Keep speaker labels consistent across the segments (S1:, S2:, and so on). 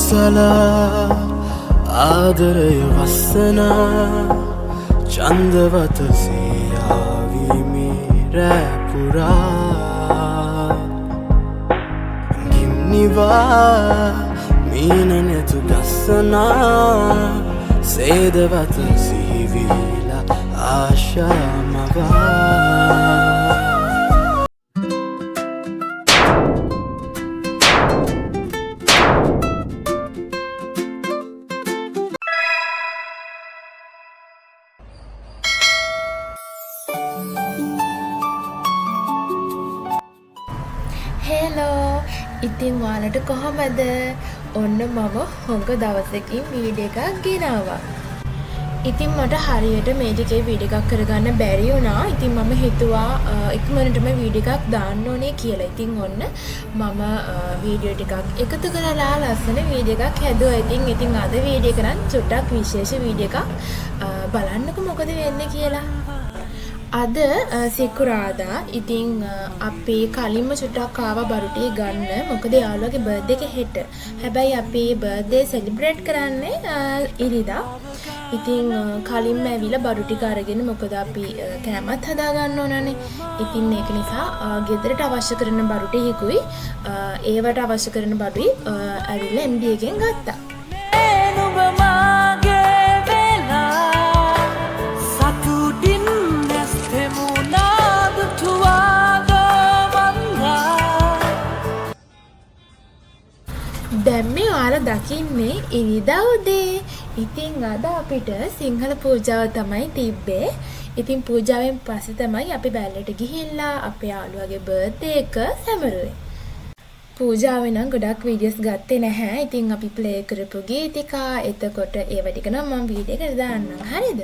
S1: සලා ආදරය වස්සන චන්දවත සියාවිමි රැපුරා ගිම්නිවා මීන නැතු ගස්සනා සේදවත සිහිවිලා ආශාමවා
S2: හෙලෝ ඉතින් ඔයාලට කොහොමද? ඔන්න මම හොඟ දවසකින් වීඩියෝ එකක් ගෙනාවා. ඉතින් මට හරියට මේ ටිකේ වීඩියෝ එකක් කරගන්න බැරි වුණා. ඉතින් මම හිතුවා ඉක්මනටම වීඩියෝ එකක් දාන්න ඕනේ කියලා. ඉතින් ඔන්න මම වීඩියෝ ටිකක් එකතු කරලා ලස්සන වීඩියෝ එකක් හැදුවා. ඉතින් අද වීඩියෝ එක නම් චුට්ටක් විශේෂ වීඩියෝ එකක්. බලන්නකො මොකද වෙන්නේ කියලා. අද සිකුරාදා ඉතින් අපි කලින්ම චුට්ටක් ආවා බරුටිය ගන්න. මොකද යාළුවගේ බර්ත්ඩේ එක හෙට. හැබැයි අපි බර්ත්ඩේ සෙලිබ්‍රේට් කරන්නේ ඉරිදා. ඉතින් කලින්ම ඇවිල්ලා බරු ටික අරගෙන මොකද අපි කෑමත් හදා ගන්න ඕනනේ. ඉතින් ඒක නිසා ගෙදරට අවශ්‍ය කරන බරු ටිකකුයි ඒවට අවශ්‍ය කරන බඩුයි ඇවිල්ලා MD එකෙන් ගත්තා. දැන් මේ ඔයාලා දකින්නේ ඉරිදා උදේ. ඉතින් අද අපිට සිංහල පූජාව තමයි තිබ්බේ. ඉතින් පූජාවෙන් පස්සේ තමයි අපි බැලට ගිහිල්ලා අපේ යාළුවගේ බර්ත්ඩේ එක සැමරුවේ. පූජාවේ නම් ගොඩක් වීඩියෝස් ගත්තේ නැහැ. ඉතින් අපි ප්ලේ කරපු ගීතිකා එතකොට ඒව ටික නම් මම වීඩියෝ එකට දාන්නම්. හරිද?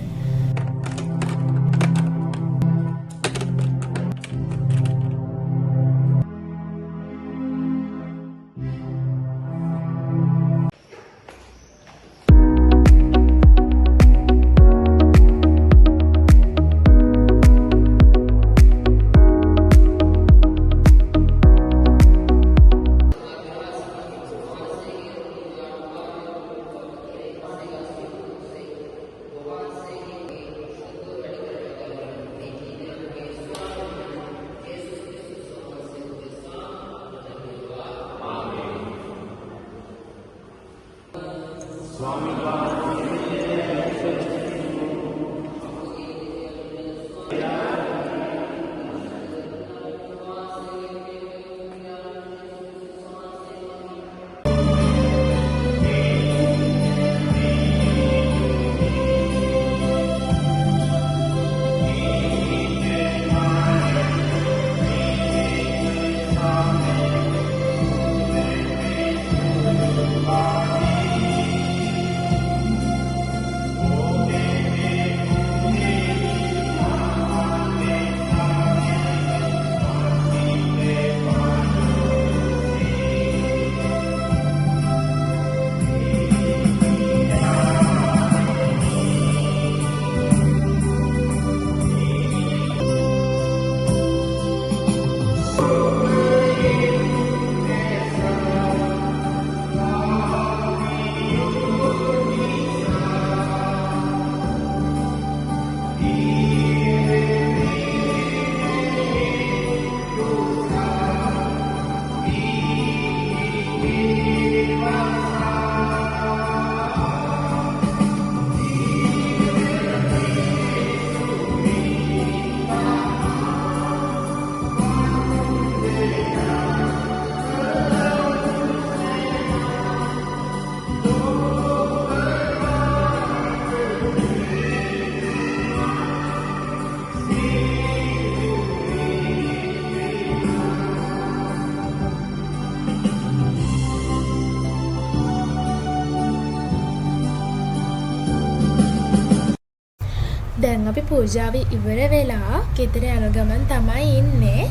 S2: දැන් අපි පූජාව ඉවර වෙලා ගෙදර යන ගමන් තමයි ඉන්නේ.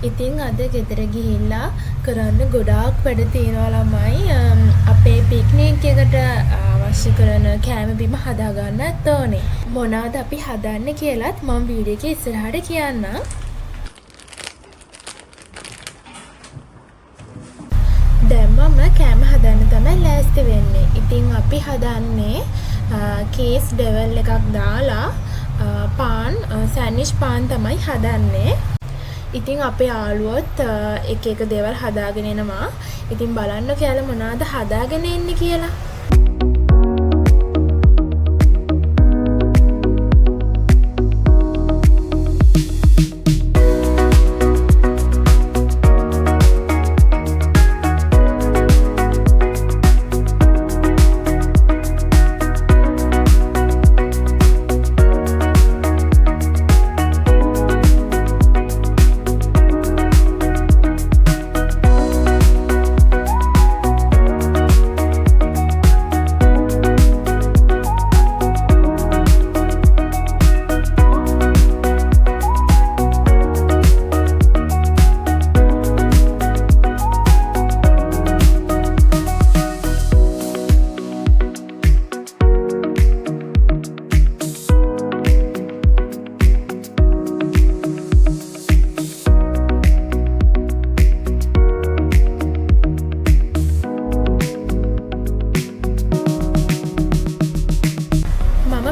S2: ඉතින් අද ගෙදර ගිහිල්ලා කරන්න ගොඩාක් වැඩ තියෙනවා ළමයි. අපේ පික්නික් එකට අවශ්‍ය කරන කෑම බීම හදා ගන්නත් ඕනේ. මොනවාද අපි හදන්නේ කියලාත් මම වීඩියෝ එකේ ඉස්සරහට කියන්නම්. දැන් මම කෑම හදන්න තමයි ලෑස්ති වෙන්නේ. හදන්නේ කේස් ඩෙවල් එකක් දාලා පාන් සෑන්ඩ්විච් පාන් තමයි හදන්නේ. ඉතින් අපේ යාළුවොත් එක එක දේවල් හදාගෙන එනවා. ඉතින් බලන්න කියලා මොනවද හදාගෙන එන්නේ කියලා.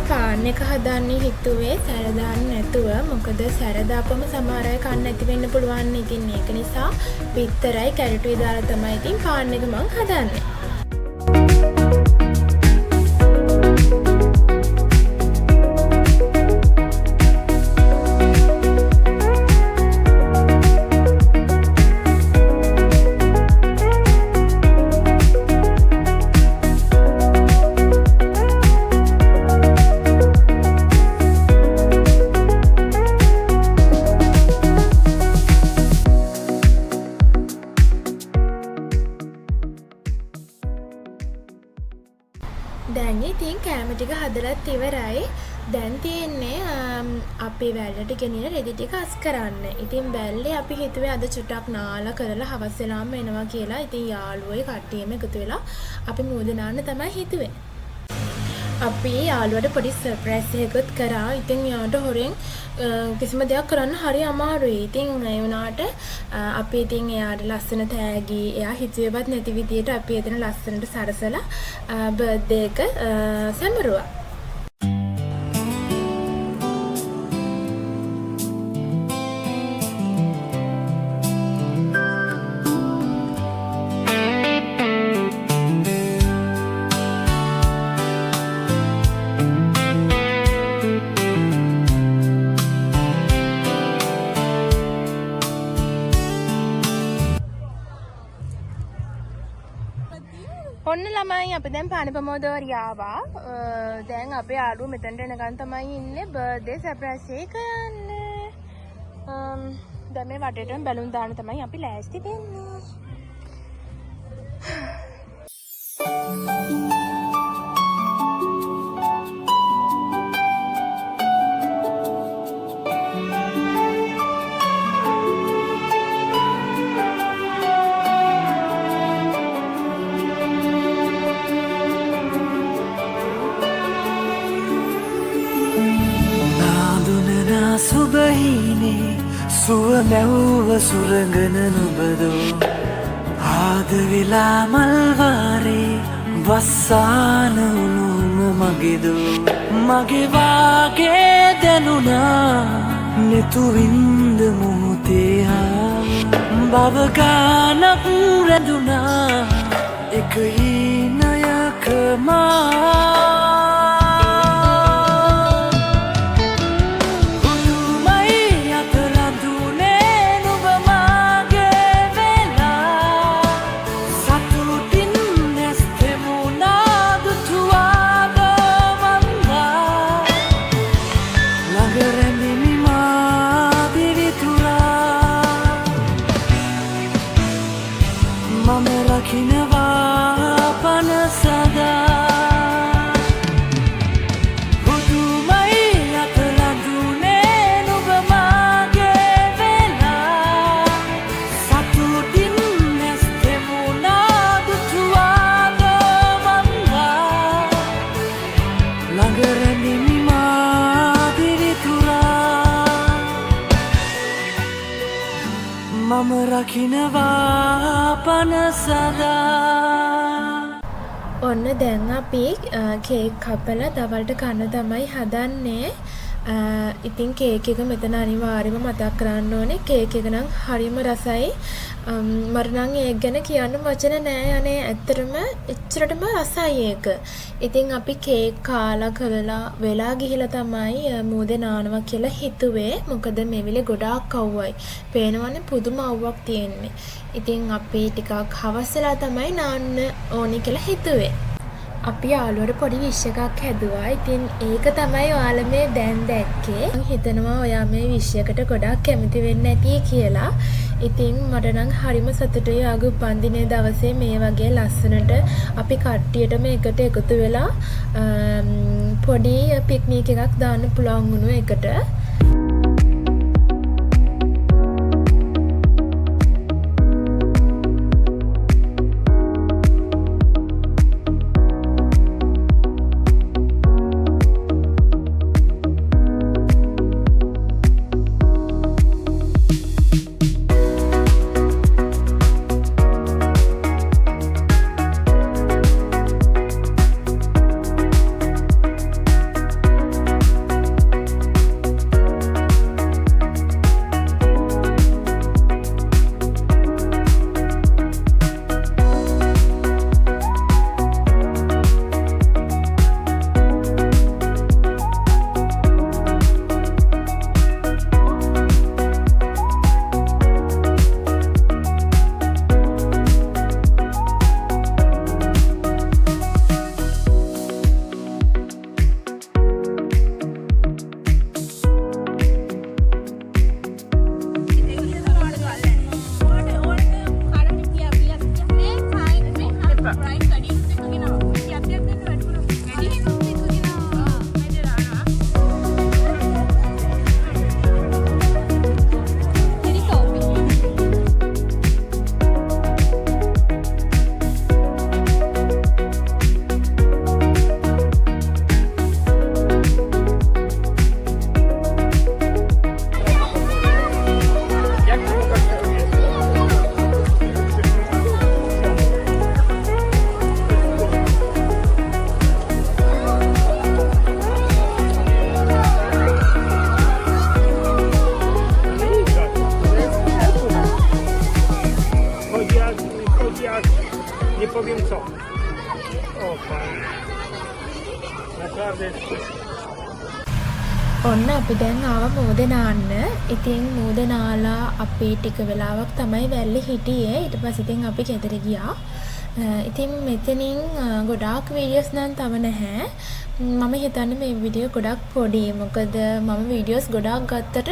S2: පාන් එක හදන්නේ හිතුවේ සැර දාන්න නැතුව. මොකද සැර දාපම සමහර අය කන්න නැති වෙන්න පුළුවන්. ඉතින් ඒක නිසා බිත්තරයි කැරටුයි දාලා තමයි ඉතින් පාන් එක මං හදන්නේ. දැන් ඉතින් කෑම ටික හදලත් ඉවරයි. දැන් තියෙන්නේ අපේ වැල්ලට ගෙනියන රෙදි ටික අස් කරන්න. ඉතින් වැල්ලේ අපි හිතුවේ අද චුට්ටක් නාලා කරලා හවස් වෙලාම එනවා කියලා. ඉතින් යාළුවෝයි කට්ටියම එකතු වෙලා අපි මූද නාන්න තමයි හිතුවේ. අපි යාළුවට පොඩි සර්ප්‍රයිස් එකකුත් කරා. ඉතින් යාට හොරෙන් කිසිම දෙයක් කරන්න හරි අමාරුයි. ඉතින් ඒ වුණාට අපි ඉතින් එයාට ලස්සන තෑගි එයා හිතුවේවත් නැති විදියට අපි එතන ලස්සනට සරසලා බර්ත්ඩේ එක සැමරුවා. ඔන්න ළමයි අපි දැන් පානපමෝදවරිය ආවා. දැන් අපේ යාළුවෝ මෙතනට එනකන් තමයි ඉන්නේ බර්ත්ඩේ සර්ප්‍රයිස් එක යන්නේ. දැන් මේ වටේටම බැලුන් දාන්න තමයි අපි ලෑස්ති වෙන්නේ.
S1: සුබහිනේ සුව මැව්ව සුරඟන නුබදෝ ආද වෙලා මල්වාරේ වස්සාන උනුම මගේදෝ මගේ වාගේ දැනුණා නෙතුවින්ද මොහොතේ බව ගානක් රැඳුණා එක හීනයකමා මම රකින්නවා පන සදා.
S2: ඔන්න දැන් අපි කේක් කපලා දවල්ට කන්න තමයි හදන්නේ. ඉතින් කේක් එක මෙතන අනිවාර්යයෙන්ම මතක් කරන්න ඕනේ. කේක් එක නම් හරිම රසයි. මට නම් ඒක ගැන කියන්න වචන නෑ අනේ. ඇත්තටම එච්චරටම රසයි ඒක. ඉතින් අපි කේක් කාලා කරලා වෙලා ගිහිලා තමයි මූදේ නානවා කියලා හිතුවේ. මොකද මේ වෙලේ ගොඩාක් අවුවයි. පේනවනේ පුදුම අවුවක් තියෙන්නේ. ඉතින් අපි ටිකක් හවස් වෙලා තමයි නාන්න ඕනේ කියලා හිතුවේ. අපි යාළුවට පොඩි විශ් එකක් හැදුවා. ඉතින් ඒක තමයි ඔයාලා මේ දැන් දැක්කේ. මම හිතනවා ඔයා මේ විශ් එකට ගොඩාක් කැමති වෙන්න ඇති කියලා. ඉතින් මට නම් හරිම සතුටුයි ඔයාගේ උපන්දිනේ දවසේ මේ වගේ ලස්සනට අපි කට්ටියටම එකට එකතු වෙලා පොඩි පික්නික් එකක් දාන්න පුළුවන් වුණු එකට.
S3: Nie powiem co. O Panie. Naprawdę jest coś.
S2: ඔන්න අපි දැන් ආව මූදේ නාන්න. ඉතින් මූදේ නාලා අපි ටික වෙලාවක් තමයි වැල්ලේ හිටියේ. ඊට පස්සේ ඉතින් අපි ගෙදර ගියා. ඉතින් මෙතනින් ගොඩාක් වීඩියෝස් නම් තව නැහැ. මම හිතන්නේ මේ වීඩියෝ ගොඩක් පොඩි. මොකද මම වීඩියෝස් ගොඩක් ගත්තට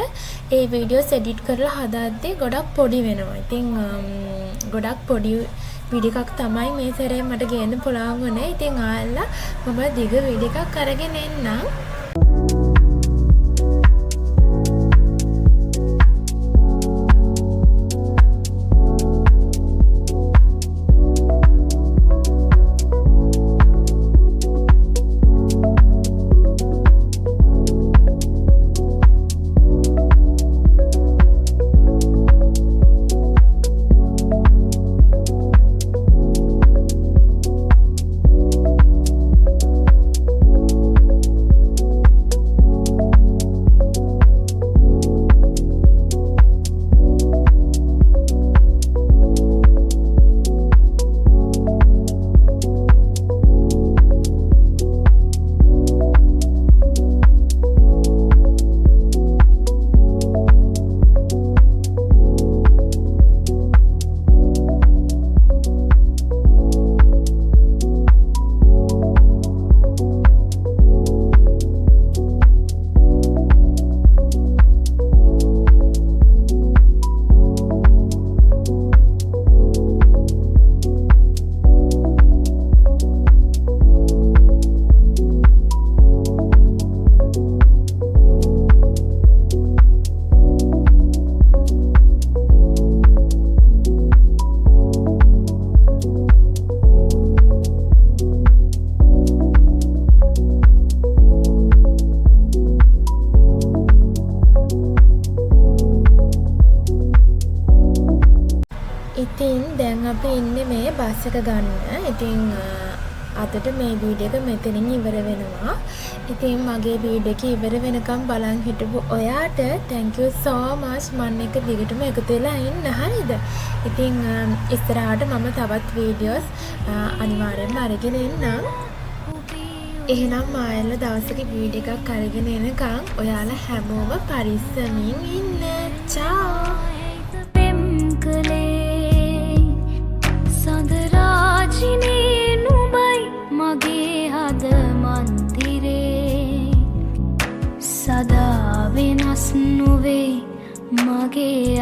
S2: ඒ වීඩියෝස් එඩිට් කරලා හදාද්දී ගොඩක් පොඩි වෙනවා. ඉතින් ගොඩක් පොඩි වීඩියෝ එකක් තමයි මේ සැරේ මට ගේන්න පුළුවන් වුණේ. ඉතින් ආයෙලා මම දිග වීඩියෝ එකක් අරගෙන එන්නම්. ඉතින් දැන් අපි ඉන්නේ මේ බස් එක ගන්න. ඉතින් අද අදට මේ වීඩියෝ එක මෙතනින් ඉවර වෙනවා. ඉතින් මගේ වීඩියෝ එක ඉවර වෙනකම් බලන් හිටපු ඔයාට thank you so much. මම එක දිගටම එකතු වෙලා ඉන්න. හරිද? ඉතින් ඉස්සරහට මම තවත් වීඩියෝස් අනිවාර්යෙන්ම අරගෙන එන්නම්. එහෙනම් මායල්ල දවසක වීඩියෝ එකක් අරගෙන එනකම් ඔයාලා හැමෝම පරිස්සමින් ඉන්න. චාෝ.
S4: සඳරාජිනේ නුඹයි මගේ හද මන්දිරේ සදා වෙනස් නොවේ මගේ